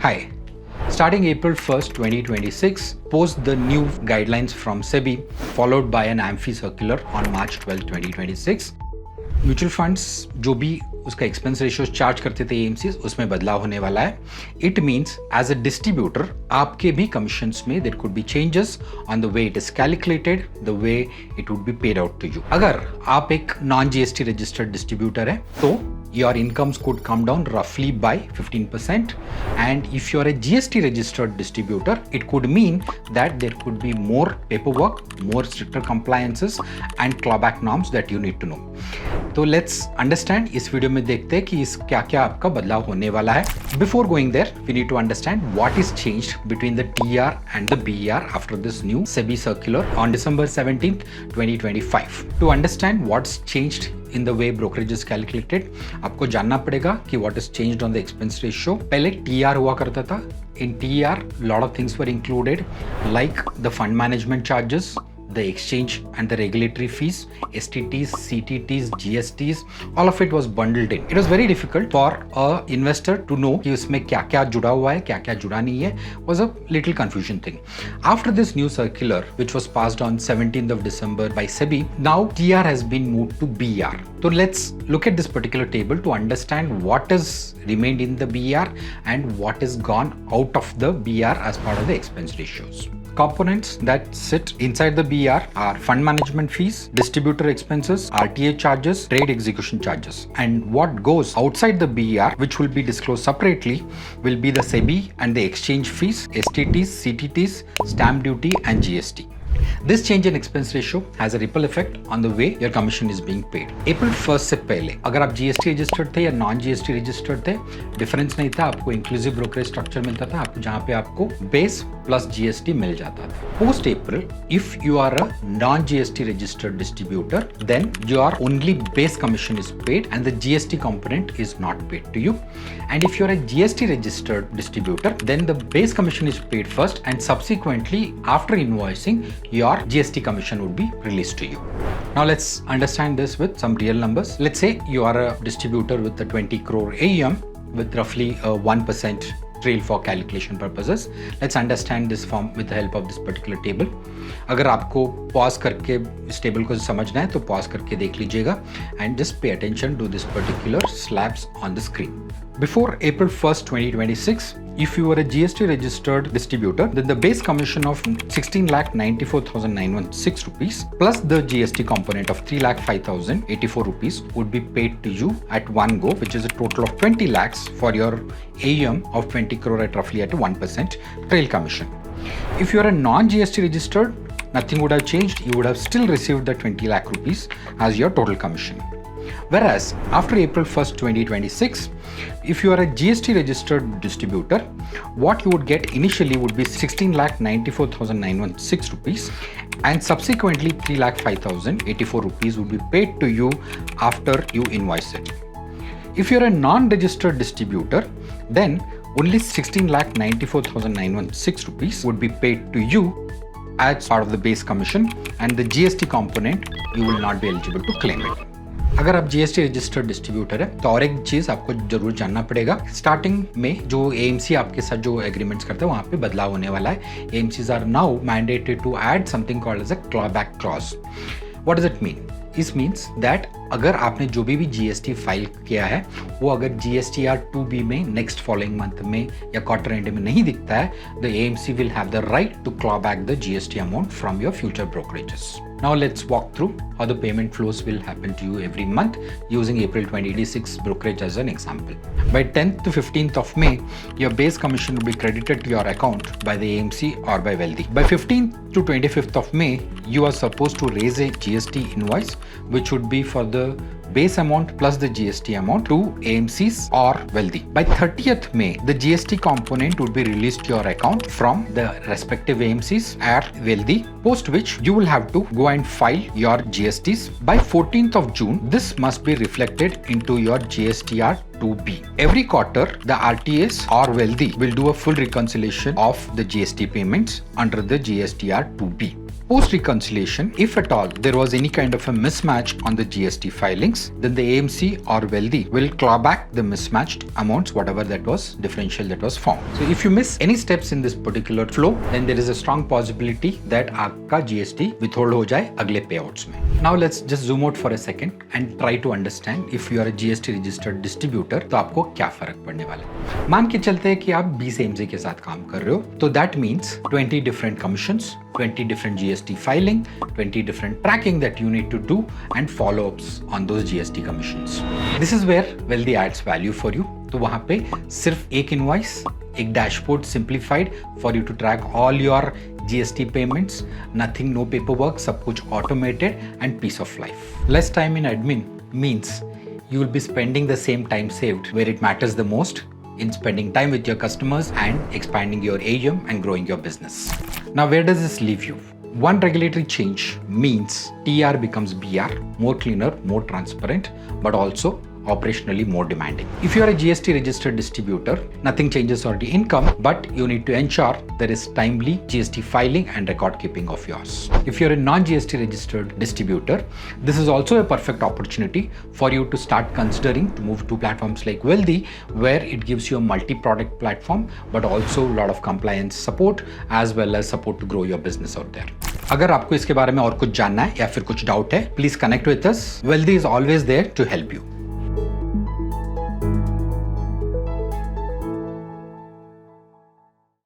Hi. Starting April 1st, 2026, post the new guidelines from SEBI, followed by an AMFI circular on March 12, 2026, mutual funds जो भी उसका expense ratio charge करते थे AMCs, उसमें बदलाव होने वाला है. It means as a distributor आपके भी कमीशंस में there could be changes on the way it is calculated, the way it would be paid out to you. अगर आप एक नॉन GST रजिस्टर्ड डिस्ट्रीब्यूटर है तो your incomes could come down roughly by 15%, and if you are a GST registered distributor, it could mean that there could be more paperwork, more stricter compliances and clawback norms that you need to know. तो let's understand, इस video में देखते हैं कि इस क्या क्या आपका बदलाव होने वाला है. Before going there, we need to understand what is changed between the TER and the BER after this new SEBI circular on December 17th, 2025. To understand what's changed in the way brokerage is calculated, आपको जानना पड़ेगा कि what is changed on the expense ratio. पहले TER हुआ करता था. In TER, lot of things were included like the fund management charges, the exchange and the regulatory fees, STTs, CTTs, GSTs, all of it was bundled in. It was very difficult for a investor to know कि उसमें क्या क्या जुड़ा हुआ है, क्या क्या जुड़ा नहीं है. Was a little confusion thing. After this new circular, which was passed on 17th of December by SEBI, now TER has been moved to BER. So let's look at this particular table to understand what has remained in the BER and what is gone out of the BER as part of the expense ratios. Components that sit inside the BER are fund management fees, distributor expenses, RTA charges, trade execution charges. And what goes outside the BER, which will be disclosed separately, will be the SEBI and the exchange fees, STTs, CTTs, stamp duty and GST. This change in expense ratio has a ripple effect on the way your commission is being paid. April 1st से पहले अगर आप GST registered थे या non GST registered थे, difference नहीं था. आपको इंक्लूसिव ब्रोकरेज स्ट्रक्चर मिलता था, आपको जहाँ पे आपको बेस प्लस GST मिल जाता था. Post April, if you are a non GST registered distributor, then your only base commission is paid and the GST component is not paid to you. And if you are a GST registered distributor, then the base commission is paid first and subsequently after invoicing your GST commission would be released to you. Now let's understand this with some real numbers. Let's say you are a distributor with a 20 crore AUM with roughly a 1% trail for calculation purposes. Let's understand this form with the help of this particular table. अगर आपको pause करके इस table को समझना है तो pause करके देख लीजिएगा and just pay attention to this particular slabs on the screen. Before April 1st, 2026, if you were a GST registered distributor, then the base commission of 16,94,916 rupees plus the GST component of 3,05,084 rupees would be paid to you at one go, which is a total of 20 lakhs for your AUM of 20 crore at roughly at a 1% trail commission. If you are a non-GST registered, nothing would have changed. You would have still received the 20 lakh rupees as your total commission. Whereas after April 1st, 2026, if you are a GST registered distributor, what you would get initially would be 16,94,916 rupees and subsequently 3,05,084 rupees would be paid to you after you invoice it. If you are a non-registered distributor, then only 16,94,916 rupees would be paid to you as part of the base commission and the GST component you will not be eligible to claim it. अगर आप GST registered distributor है तो और एक चीज आपको जरूर जानना पड़ेगा. स्टार्टिंग में जो AMC आपके साथ जो एग्रीमेंट्स करते हैं वहां पे बदलाव होने वाला है. AMCs are now mandated to add something called as a clawback clause. What does it mean? This means that अगर आपने जो भी GST फाइल किया है वो अगर GST-R2B में नेक्स्ट फॉलोइंग मंथ में या क्वार्टर एंड में नहीं दिखता है, the AMC will have the right to claw back the GST amount from your future brokerages. Now let's walk through how the payment flows will happen to you every month using April 2026 brokerage as an example. By 10th to 15th of May, your base commission will be credited to your account by the AMC or by Wealthy. By 15th to 25th of May, you are supposed to raise a GST invoice, which would be for the base amount plus the GST amount to AMCs or Wealthy. By 30th May, the GST component would be released to your account from the respective AMCs or Wealthy, post which you will have to go and file your GSTs. By 14th of June, this must be reflected into your GST-R2B. Every quarter, the RTAs or Wealthy will do a full reconciliation of the GST payments under the GST-R2B. Post reconciliation, if at all there was any kind of a mismatch on the GST filings, then the AMC or wealthy will claw back the mismatched amounts, whatever that was differential that was found. So if you miss any steps in this particular flow, then there is a strong possibility that आपका GST withhold हो जाए अगले payouts में. Now let's just zoom out for a second and try to understand if you are a GST registered distributor तो आपको क्या फर्क पड़ने वाला है. मान के चलते हैं कि आप 20 AMC के साथ काम कर रहे हो, तो that means 20 different commissions, 20 different GST filing, 20 different tracking that you need to do and follow-ups on those GST commissions. This is where wealthy adds value for you. तो वहाँ पे सिर्फ एक इनवॉइस, एक dashboard simplified for you to track all your GST payments, nothing, no paperwork, सब कुछ automated and peace of life. Less time in admin means you will be spending the same time saved where it matters the most, in spending time with your customers and expanding your AUM and growing your business. Now, where does this leave you? One regulatory change means TER becomes BER, more cleaner, more transparent, but also operationally more demanding. If you are a GST registered distributor, nothing changes on the income, but you need to ensure there is timely GST filing and record keeping of yours. If you're a non-GST registered distributor, this is also a perfect opportunity for you to start considering to move to platforms like Wealthy, where it gives you a multi-product platform, but also a lot of compliance support as well as support to grow your business out there. अगर आपको इसके बारे में और कुछ जानना है या फिर कुछ डाउट है, please connect with us. Wealthy is always there to help you.